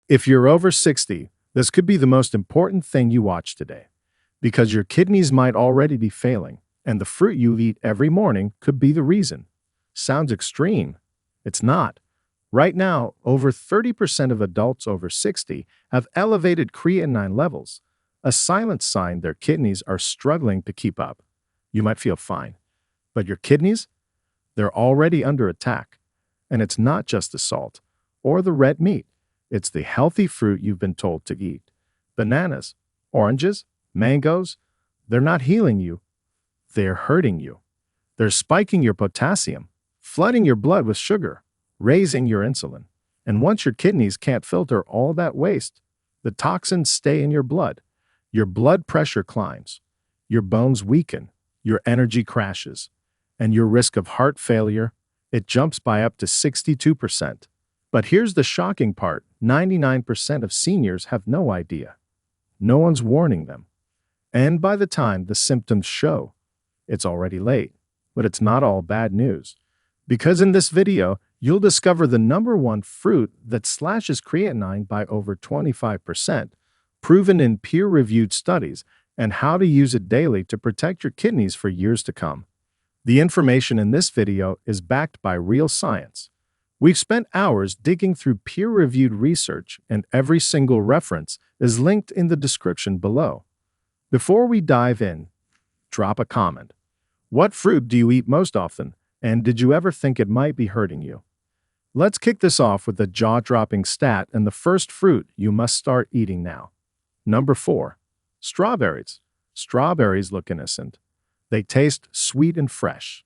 If you're over 60, this could be the most important thing you watch today, because your kidneys might already be failing, and the fruit you eat every morning could be the reason. Sounds extreme. It's not. Right now, over 30% of adults over 60 have elevated creatinine levels, a silent sign their kidneys are struggling to keep up. You might feel fine, but your kidneys? They're already under attack. And it's not just the salt or the red meat. It's the healthy fruit you've been told to eat. Bananas, oranges, mangoes, they're not healing you. They're hurting you. They're spiking your potassium, flooding your blood with sugar, raising your insulin. And once your kidneys can't filter all that waste, the toxins stay in your blood. Your blood pressure climbs, your bones weaken, your energy crashes, and your risk of heart failure, it jumps by up to 62%. But here's the shocking part, 99% of seniors have no idea. No one's warning them. And by the time the symptoms show, it's already late. But it's not all bad news. Because in this video, you'll discover the #1 fruit that slashes creatinine by over 25%, proven in peer-reviewed studies, and how to use it daily to protect your kidneys for years to come. The information in this video is backed by real science. We've spent hours digging through peer-reviewed research, and every single reference is linked in the description below. Before we dive in, drop a comment. What fruit do you eat most often, and did you ever think it might be hurting you? Let's kick this off with a jaw-dropping stat and the first fruit you must start eating now. #4. Strawberries. Strawberries look innocent. They taste sweet and fresh,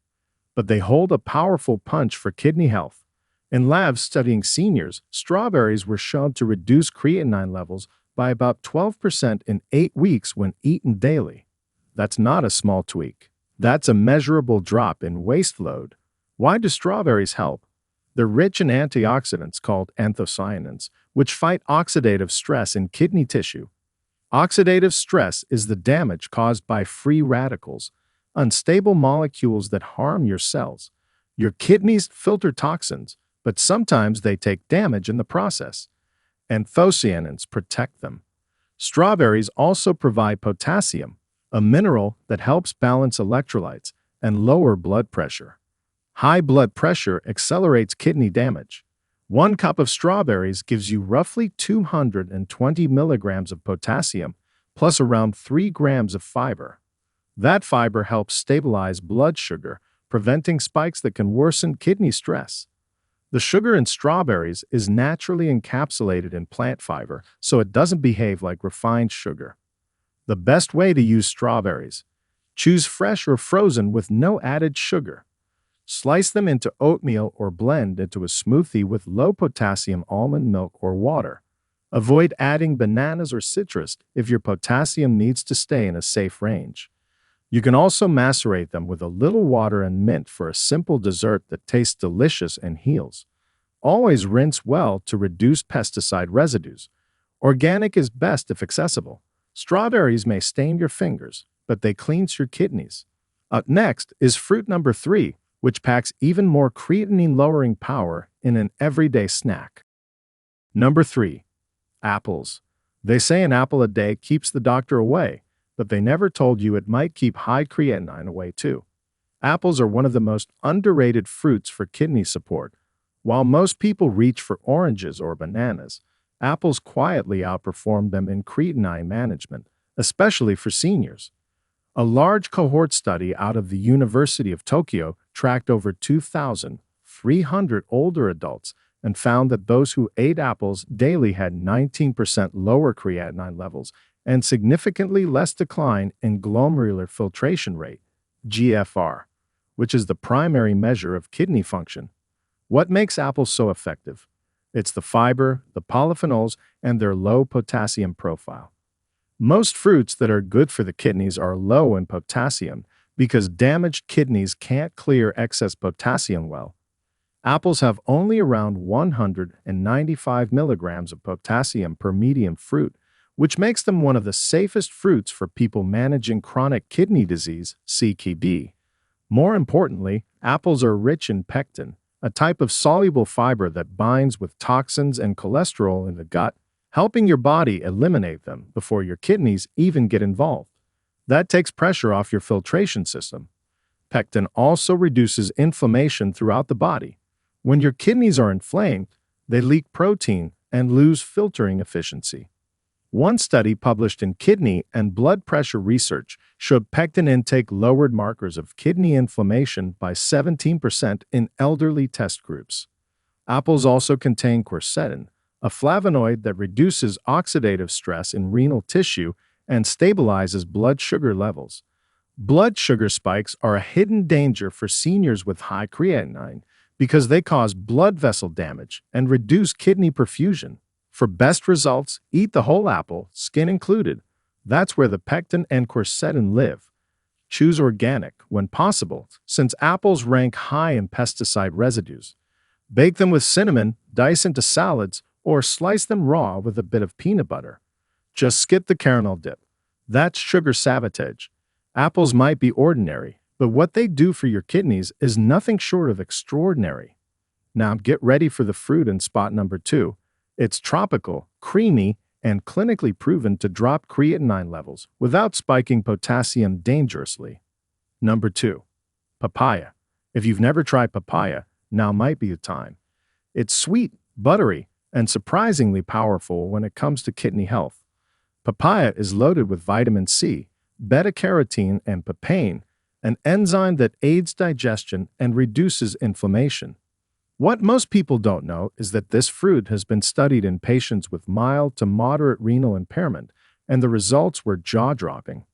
but they hold a powerful punch for kidney health. In labs studying seniors, strawberries were shown to reduce creatinine levels by about 12% in 8 weeks when eaten daily. That's not a small tweak. That's a measurable drop in waste load. Why do strawberries help? They're rich in antioxidants called anthocyanins, which fight oxidative stress in kidney tissue. Oxidative stress is the damage caused by free radicals, unstable molecules that harm your cells. Your kidneys filter toxins, but sometimes they take damage in the process. Anthocyanins protect them. Strawberries also provide potassium, a mineral that helps balance electrolytes and lower blood pressure. High blood pressure accelerates kidney damage. 1 cup of strawberries gives you roughly 220 milligrams of potassium, plus around 3 grams of fiber. That fiber helps stabilize blood sugar, preventing spikes that can worsen kidney stress. The sugar in strawberries is naturally encapsulated in plant fiber, so it doesn't behave like refined sugar. The best way to use strawberries: choose fresh or frozen with no added sugar. Slice them into oatmeal or blend into a smoothie with low-potassium almond milk or water. Avoid adding bananas or citrus if your potassium needs to stay in a safe range. You can also macerate them with a little water and mint for a simple dessert that tastes delicious and heals. Always rinse well to reduce pesticide residues. Organic is best if accessible. Strawberries may stain your fingers, but they cleanse your kidneys. Up next is fruit #3, which packs even more creatinine-lowering power in an everyday snack. #3. Apples. They say an apple a day keeps the doctor away, but they never told you it might keep high creatinine away too. Apples are one of the most underrated fruits for kidney support. While most people reach for oranges or bananas, apples quietly outperform them in creatinine management, especially for seniors. A large cohort study out of the University of Tokyo tracked over 2,300 older adults and found that those who ate apples daily had 19% lower creatinine levels and significantly less decline in glomerular filtration rate, GFR, which is the primary measure of kidney function. What makes apples so effective? It's the fiber, the polyphenols, and their low potassium profile. Most fruits that are good for the kidneys are low in potassium because damaged kidneys can't clear excess potassium well. Apples have only around 195 milligrams of potassium per medium fruit, which makes them one of the safest fruits for people managing chronic kidney disease, CKD. More importantly, apples are rich in pectin, a type of soluble fiber that binds with toxins and cholesterol in the gut, helping your body eliminate them before your kidneys even get involved. That takes pressure off your filtration system. Pectin also reduces inflammation throughout the body. When your kidneys are inflamed, they leak protein and lose filtering efficiency. One study published in Kidney and Blood Pressure Research showed pectin intake lowered markers of kidney inflammation by 17% in elderly test groups. Apples also contain quercetin, a flavonoid that reduces oxidative stress in renal tissue and stabilizes blood sugar levels. Blood sugar spikes are a hidden danger for seniors with high creatinine because they cause blood vessel damage and reduce kidney perfusion. For best results, eat the whole apple, skin included. That's where the pectin and quercetin live. Choose organic when possible, since apples rank high in pesticide residues. Bake them with cinnamon, dice into salads, or slice them raw with a bit of peanut butter. Just skip the caramel dip. That's sugar sabotage. Apples might be ordinary, but what they do for your kidneys is nothing short of extraordinary. Now get ready for the fruit in spot number 2. It's tropical, creamy, and clinically proven to drop creatinine levels without spiking potassium dangerously. Number 2. Papaya. If you've never tried papaya, now might be the time. It's sweet, buttery, and surprisingly powerful when it comes to kidney health. Papaya is loaded with vitamin C, beta-carotene, and papain, an enzyme that aids digestion and reduces inflammation. What most people don't know is that this fruit has been studied in patients with mild to moderate renal impairment, and the results were jaw-dropping.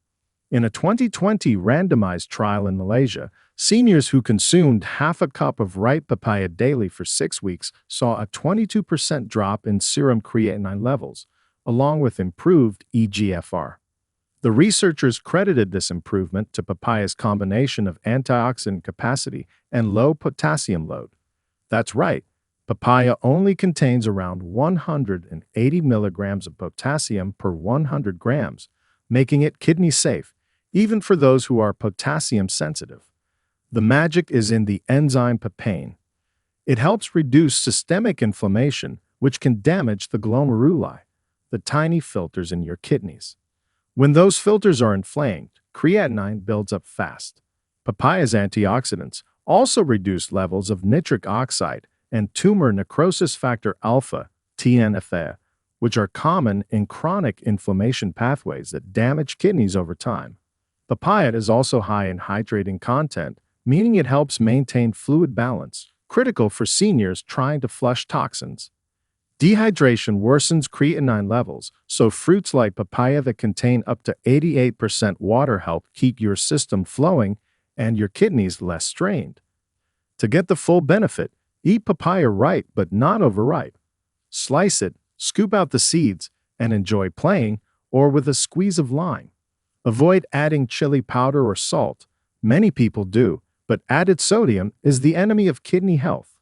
In a 2020 randomized trial in Malaysia, seniors who consumed half a cup of ripe papaya daily for 6 weeks saw a 22% drop in serum creatinine levels, along with improved eGFR. The researchers credited this improvement to papaya's combination of antioxidant capacity and low potassium load. That's right, papaya only contains around 180 milligrams of potassium per 100 grams, making it kidney safe, even for those who are potassium sensitive. The magic is in the enzyme papain. It helps reduce systemic inflammation, which can damage the glomeruli, the tiny filters in your kidneys. When those filters are inflamed, creatinine builds up fast. Papaya's antioxidants also reduce levels of nitric oxide and tumor necrosis factor alpha, TNF-A, which are common in chronic inflammation pathways that damage kidneys over time. Papaya is also high in hydrating content, meaning it helps maintain fluid balance, critical for seniors trying to flush toxins. Dehydration worsens creatinine levels, so fruits like papaya that contain up to 88% water help keep your system flowing and your kidneys less strained. To get the full benefit, eat papaya ripe but not overripe. Slice it, scoop out the seeds, and enjoy plain or with a squeeze of lime. Avoid adding chili powder or salt. Many people do, but added sodium is the enemy of kidney health.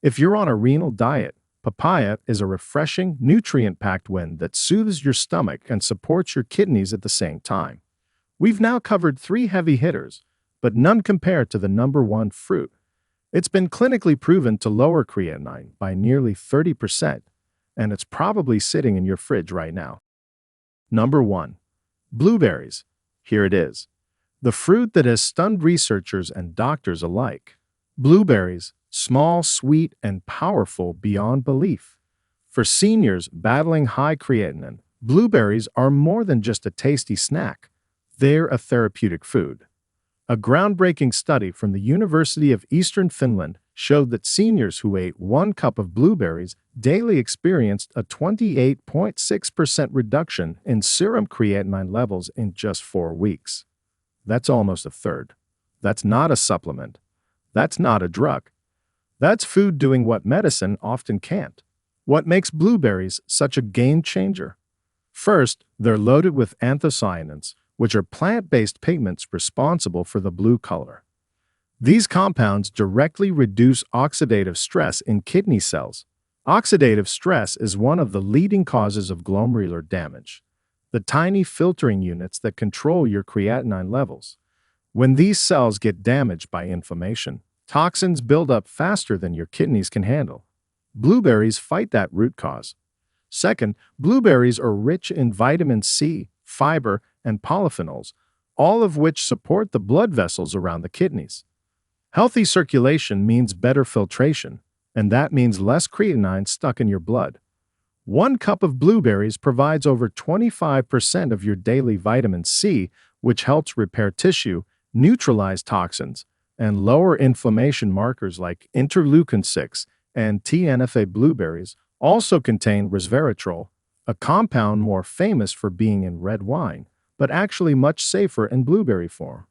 If you're on a renal diet, papaya is a refreshing, nutrient-packed win that soothes your stomach and supports your kidneys at the same time. We've now covered 3 heavy hitters, but none compare to the number 1 fruit. It's been clinically proven to lower creatinine by nearly 30%, and it's probably sitting in your fridge right now. Number 1. Blueberries. Here it is. The fruit that has stunned researchers and doctors alike. Blueberries, small, sweet, and powerful beyond belief. For seniors battling high creatinine, blueberries are more than just a tasty snack. They're a therapeutic food. A groundbreaking study from the University of Eastern Finland showed that seniors who ate 1 cup of blueberries daily experienced a 28.6% reduction in serum creatinine levels in just 4 weeks. That's almost a third. That's not a supplement. That's not a drug. That's food doing what medicine often can't. What makes blueberries such a game changer? First, they're loaded with anthocyanins, which are plant-based pigments responsible for the blue color. These compounds directly reduce oxidative stress in kidney cells. Oxidative stress is one of the leading causes of glomerular damage, the tiny filtering units that control your creatinine levels. When these cells get damaged by inflammation, toxins build up faster than your kidneys can handle. Blueberries fight that root cause. Second, blueberries are rich in vitamin C, fiber, and polyphenols, all of which support the blood vessels around the kidneys. Healthy circulation means better filtration, and that means less creatinine stuck in your blood. 1 cup of blueberries provides over 25% of your daily vitamin C, which helps repair tissue, neutralize toxins, and lower inflammation markers like interleukin 6 and TNFA. Blueberries also contain resveratrol, a compound more famous for being in red wine, but actually much safer in blueberry form.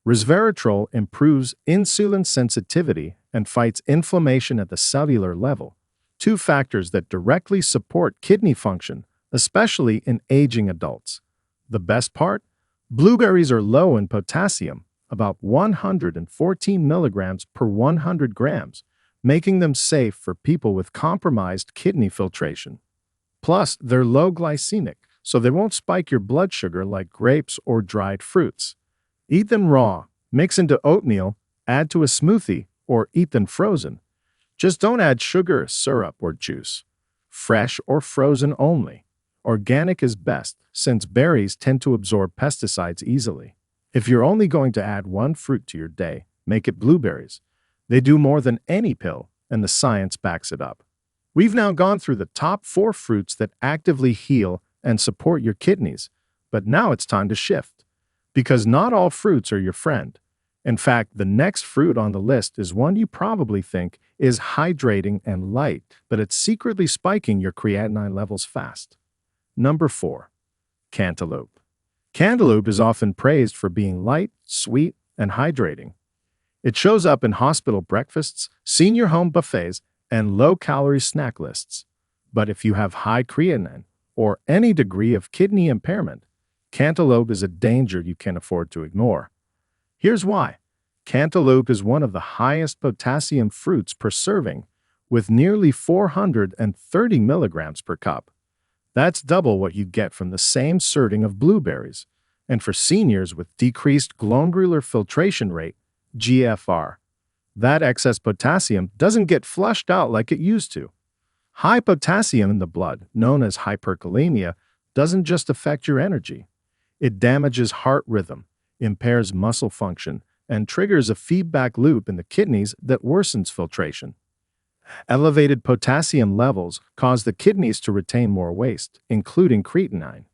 Resveratrol improves insulin sensitivity and fights inflammation at the cellular level, 2 factors that directly support kidney function, especially in aging adults. The best part? Blueberries are low in potassium, about 114 milligrams per 100 grams, making them safe for people with compromised kidney filtration. Plus, they're low glycemic, so they won't spike your blood sugar like grapes or dried fruits. Eat them raw, mix into oatmeal, add to a smoothie, or eat them frozen. Just don't add sugar, syrup, or juice. Fresh or frozen only. Organic is best, since berries tend to absorb pesticides easily. If you're only going to add one fruit to your day, make it blueberries. They do more than any pill, and the science backs it up. We've now gone through the top 4 fruits that actively heal and support your kidneys, but now it's time to shift. Because not all fruits are your friend. In fact, the next fruit on the list is one you probably think is hydrating and light, but it's secretly spiking your creatinine levels fast. Number 4. Cantaloupe. Cantaloupe is often praised for being light, sweet, and hydrating. It shows up in hospital breakfasts, senior home buffets, and low-calorie snack lists. But if you have high creatinine or any degree of kidney impairment, cantaloupe is a danger you can't afford to ignore. Here's why. Cantaloupe is one of the highest potassium fruits per serving, with nearly 430 milligrams per cup. That's double what you get from the same serving of blueberries. And for seniors with decreased glomerular filtration rate, GFR, that excess potassium doesn't get flushed out like it used to. High potassium in the blood, known as hyperkalemia, doesn't just affect your energy. It damages heart rhythm, impairs muscle function, and triggers a feedback loop in the kidneys that worsens filtration. Elevated potassium levels cause the kidneys to retain more waste, including creatinine.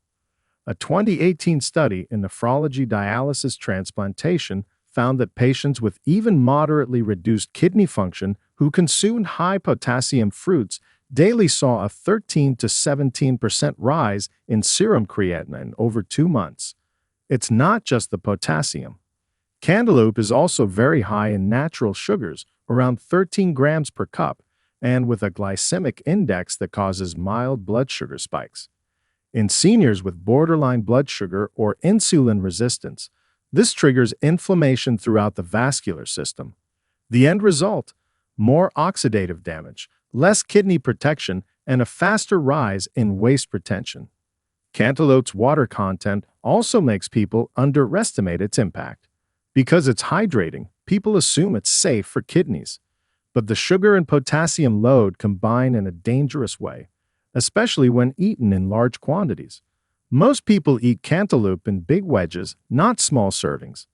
A 2018 study in nephrology dialysis transplantation found that patients with even moderately reduced kidney function who consumed high potassium fruits daily saw a 13 to 17% rise in serum creatinine over 2 months. It's not just the potassium. Cantaloupe is also very high in natural sugars, around 13 grams per cup, and with a glycemic index that causes mild blood sugar spikes. In seniors with borderline blood sugar or insulin resistance, this triggers inflammation throughout the vascular system. The end result? More oxidative damage, less kidney protection, and a faster rise in waste retention. Cantaloupe's water content also makes people underestimate its impact. Because it's hydrating, people assume it's safe for kidneys. But the sugar and potassium load combine in a dangerous way, especially when eaten in large quantities. Most people eat cantaloupe in big wedges, not small servings.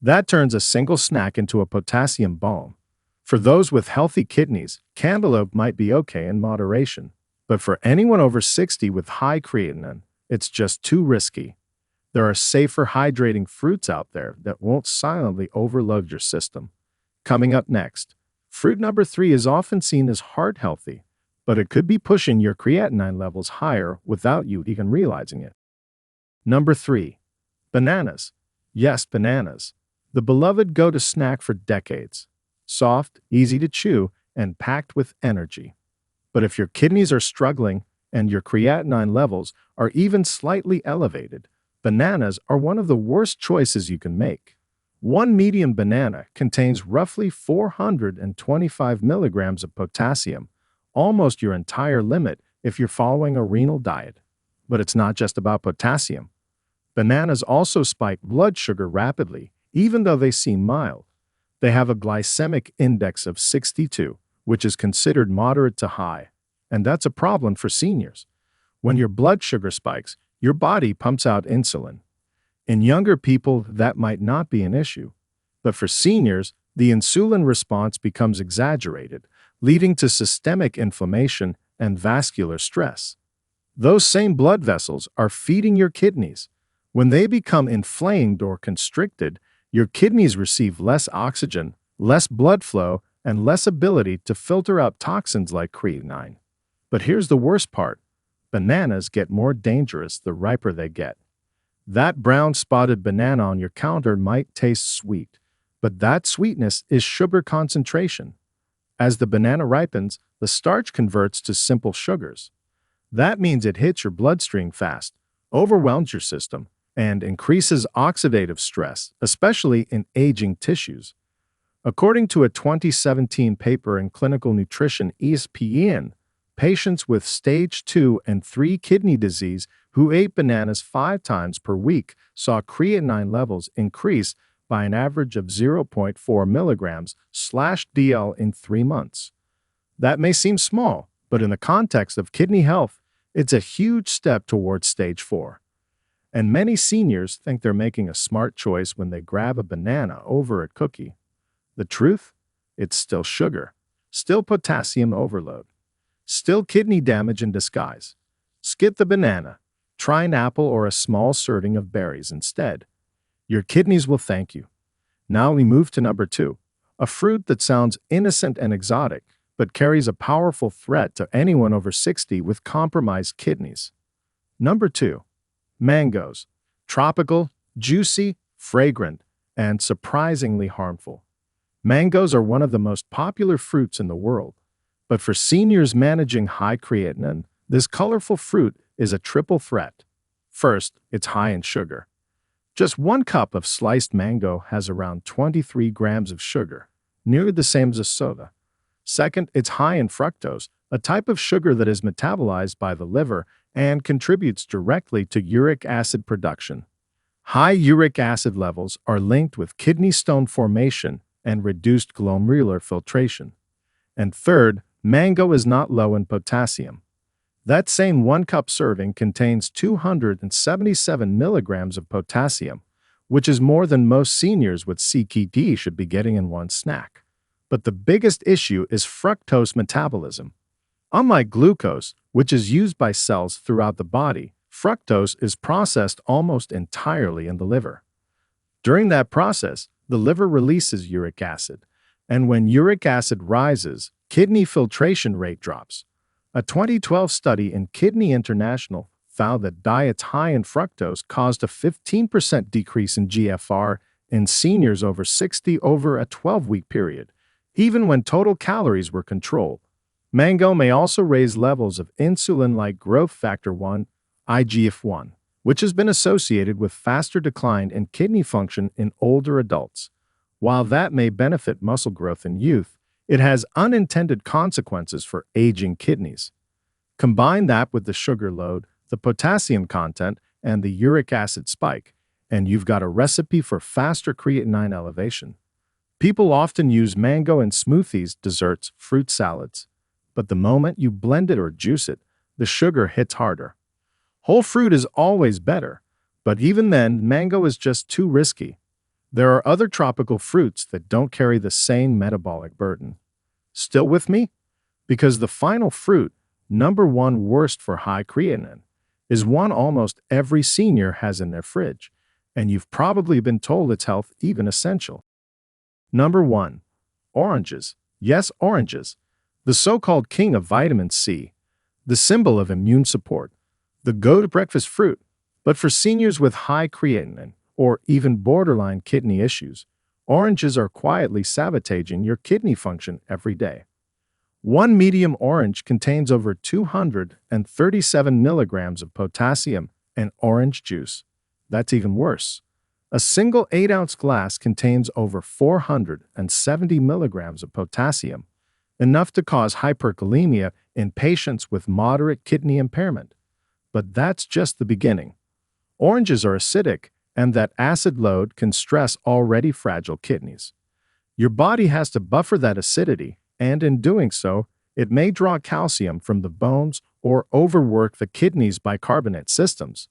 That turns a single snack into a potassium bomb. For those with healthy kidneys, cantaloupe might be okay in moderation. But for anyone over 60 with high creatinine, it's just too risky. There are safer hydrating fruits out there that won't silently overload your system. Coming up next, fruit number 3 is often seen as heart healthy, but it could be pushing your creatinine levels higher without you even realizing it. Number 3. Bananas. Yes, bananas. The beloved go-to snack for decades. Soft, easy to chew, and packed with energy. But if your kidneys are struggling and your creatinine levels are even slightly elevated, bananas are one of the worst choices you can make. One medium banana contains roughly 425 milligrams of potassium, almost your entire limit if you're following a renal diet. But it's not just about potassium. Bananas also spike blood sugar rapidly, even though they seem mild. They have a glycemic index of 62, which is considered moderate to high, and that's a problem for seniors. When your blood sugar spikes, your body pumps out insulin. In younger people, that might not be an issue. But for seniors, the insulin response becomes exaggerated, leading to systemic inflammation and vascular stress. Those same blood vessels are feeding your kidneys. When they become inflamed or constricted, your kidneys receive less oxygen, less blood flow, and less ability to filter out toxins like creatinine. But here's the worst part. Bananas get more dangerous the riper they get. That brown spotted banana on your counter might taste sweet, but that sweetness is sugar concentration. As the banana ripens, the starch converts to simple sugars. That means it hits your bloodstream fast, overwhelms your system, and increases oxidative stress, especially in aging tissues. According to a 2017 paper in Clinical Nutrition ESPN, patients with stage 2 and 3 kidney disease who ate bananas 5 times per week saw creatinine levels increase by an average of 0.4 milligrams/dl in 3 months. That may seem small, but in the context of kidney health, it's a huge step towards stage 4. And many seniors think they're making a smart choice when they grab a banana over a cookie. The truth? It's still sugar, still potassium overload, still kidney damage in disguise. Skip the banana. Try an apple or a small serving of berries instead. Your kidneys will thank you. Now we move to number 2, a fruit that sounds innocent and exotic, but carries a powerful threat to anyone over 60 with compromised kidneys. Number 2, mangoes. Tropical, juicy, fragrant, and surprisingly harmful. Mangoes are one of the most popular fruits in the world, but for seniors managing high creatinine, this colorful fruit is a triple threat. First, it's high in sugar. Just 1 cup of sliced mango has around 23 grams of sugar, nearly the same as a soda. Second, it's high in fructose, a type of sugar that is metabolized by the liver and contributes directly to uric acid production. High uric acid levels are linked with kidney stone formation and reduced glomerular filtration. And third, mango is not low in potassium. That same 1 cup serving contains 277 milligrams of potassium, which is more than most seniors with CKD should be getting in one snack. But the biggest issue is fructose metabolism. Unlike glucose, which is used by cells throughout the body, fructose is processed almost entirely in the liver. During that process, the liver releases uric acid, and when uric acid rises, kidney filtration rate drops. A 2012 study in Kidney International found that diets high in fructose caused a 15% decrease in GFR in seniors over 60 over a 12-week period, even when total calories were controlled. Mango may also raise levels of insulin-like growth factor 1, IGF-1, which has been associated with faster decline in kidney function in older adults. While that may benefit muscle growth in youth, it has unintended consequences for aging kidneys. Combine that with the sugar load, the potassium content, and the uric acid spike, and you've got a recipe for faster creatinine elevation. People often use mango in smoothies, desserts, fruit salads. But the moment you blend it or juice it, the sugar hits harder. Whole fruit is always better, but even then, mango is just too risky. There are other tropical fruits that don't carry the same metabolic burden. Still with me? Because the final fruit, number 1 worst for high creatinine, is one almost every senior has in their fridge, and you've probably been told its health even essential. Number 1. Oranges. Yes, oranges. The so-called king of vitamin C, the symbol of immune support, the go-to breakfast fruit. But for seniors with high creatinine, or even borderline kidney issues, oranges are quietly sabotaging your kidney function every day. 1 medium orange contains over 237 milligrams of potassium and orange juice. That's even worse. A single 8-ounce glass contains over 470 milligrams of potassium, enough to cause hyperkalemia in patients with moderate kidney impairment. But that's just the beginning. Oranges are acidic, and that acid load can stress already fragile kidneys. Your body has to buffer that acidity, and in doing so, It may draw calcium from the bones or overwork the kidneys' bicarbonate systems.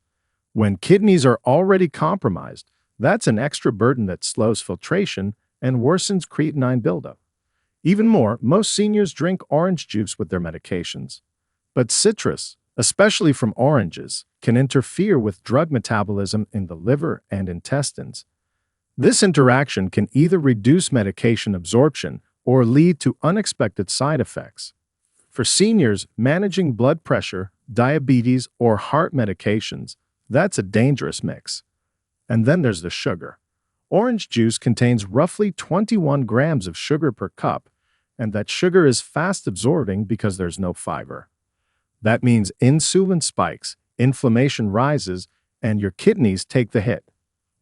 When kidneys are already compromised, that's an extra burden that slows filtration and worsens creatinine buildup. Even more, most seniors drink orange juice with their medications. But citrus, especially from oranges, can interfere with drug metabolism in the liver and intestines. This interaction can either reduce medication absorption or lead to unexpected side effects. For seniors managing blood pressure, diabetes, or heart medications, that's a dangerous mix. And then there's the sugar. Orange juice contains roughly 21 grams of sugar per cup, and that sugar is fast absorbing because there's no fiber. That means insulin spikes, inflammation rises, and your kidneys take the hit.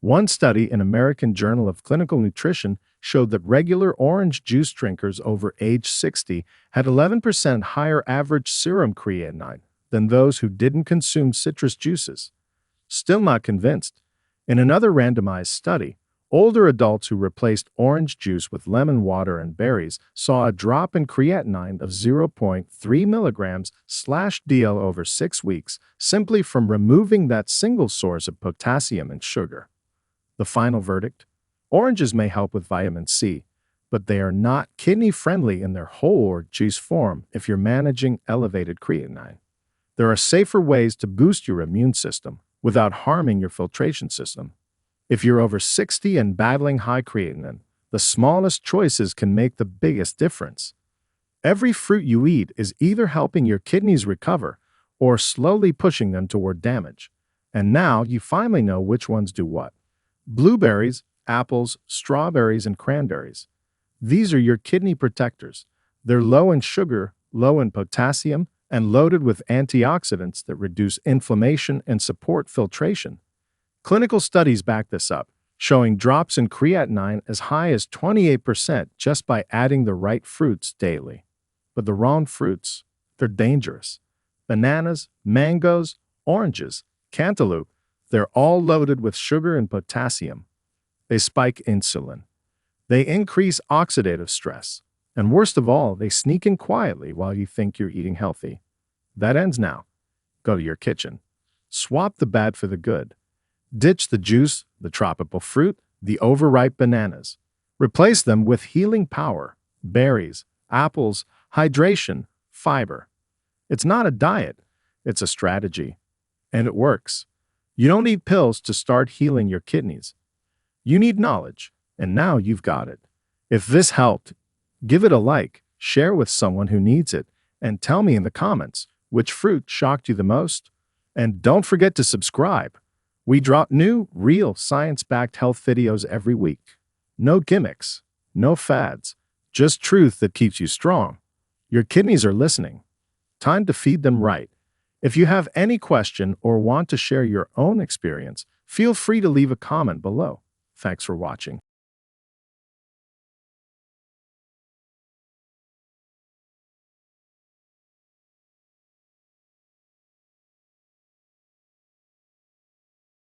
One study in American Journal of Clinical Nutrition showed that regular orange juice drinkers over age 60 had 11% higher average serum creatinine than those who didn't consume citrus juices. Still not convinced? In another randomized study, older adults who replaced orange juice with lemon water and berries saw a drop in creatinine of 0.3 milligrams/dl over 6 weeks simply from removing that single source of potassium and sugar. The final verdict? Oranges may help with vitamin C, but they are not kidney-friendly in their whole or juice form if you're managing elevated creatinine. There are safer ways to boost your immune system without harming your filtration system. If you're over 60 and battling high creatinine, the smallest choices can make the biggest difference. Every fruit you eat is either helping your kidneys recover or slowly pushing them toward damage. And now you finally know which ones do what. Blueberries, apples, strawberries, and cranberries. These are your kidney protectors. They're low in sugar, low in potassium, and loaded with antioxidants that reduce inflammation and support filtration. Clinical studies back this up, showing drops in creatinine as high as 28% just by adding the right fruits daily. But the wrong fruits, they're dangerous. Bananas, mangoes, oranges, cantaloupe, they're all loaded with sugar and potassium. They spike insulin. They increase oxidative stress. And worst of all, they sneak in quietly while you think you're eating healthy. That ends now. Go to your kitchen. Swap the bad for the good. Ditch the juice, the tropical fruit, the overripe bananas. Replace them with healing power, berries, apples, hydration, fiber. It's not a diet, it's a strategy. And it works. You don't need pills to start healing your kidneys. You need knowledge, and now you've got it. If this helped, give it a like, share with someone who needs it, and tell me in the comments which fruit shocked you the most. And don't forget to subscribe. We drop new, real, science-backed health videos every week. No gimmicks, no fads, just truth that keeps you strong. Your kidneys are listening. Time to feed them right. If you have any question or want to share your own experience, feel free to leave a comment below. Thanks for watching.